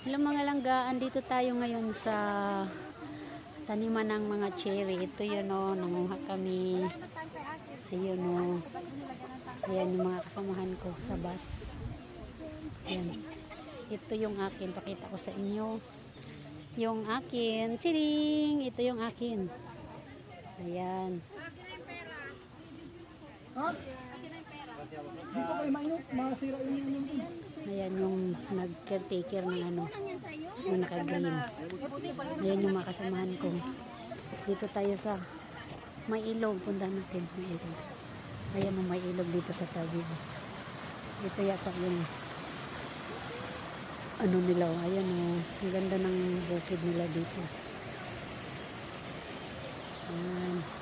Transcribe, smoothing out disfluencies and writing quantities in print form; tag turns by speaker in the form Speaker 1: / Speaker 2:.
Speaker 1: Hello mga langgaan, dito tayo ngayon sa taniman ng mga cherry. Ito yun o, nanguha kami. Ayun o. Ayan yung mga kasamahan ko sa bus. Ayan. Ito yung akin, pakita ko sa inyo. Yung akin, chiring! Ito yung akin. Ayan.
Speaker 2: Ha? Dito kayo mainit, masira yung
Speaker 1: Ayan yung nag-caretaker ng ano, yung naka-green. Ayan yung mga kasamahan ko. Dito tayo sa may ilog. Punta natin may ilog. Ayan yung may ilog dito sa tabi. Ito yata yung ano nila. Ayan o. Ang ganda ng bukid nila dito. Ayan.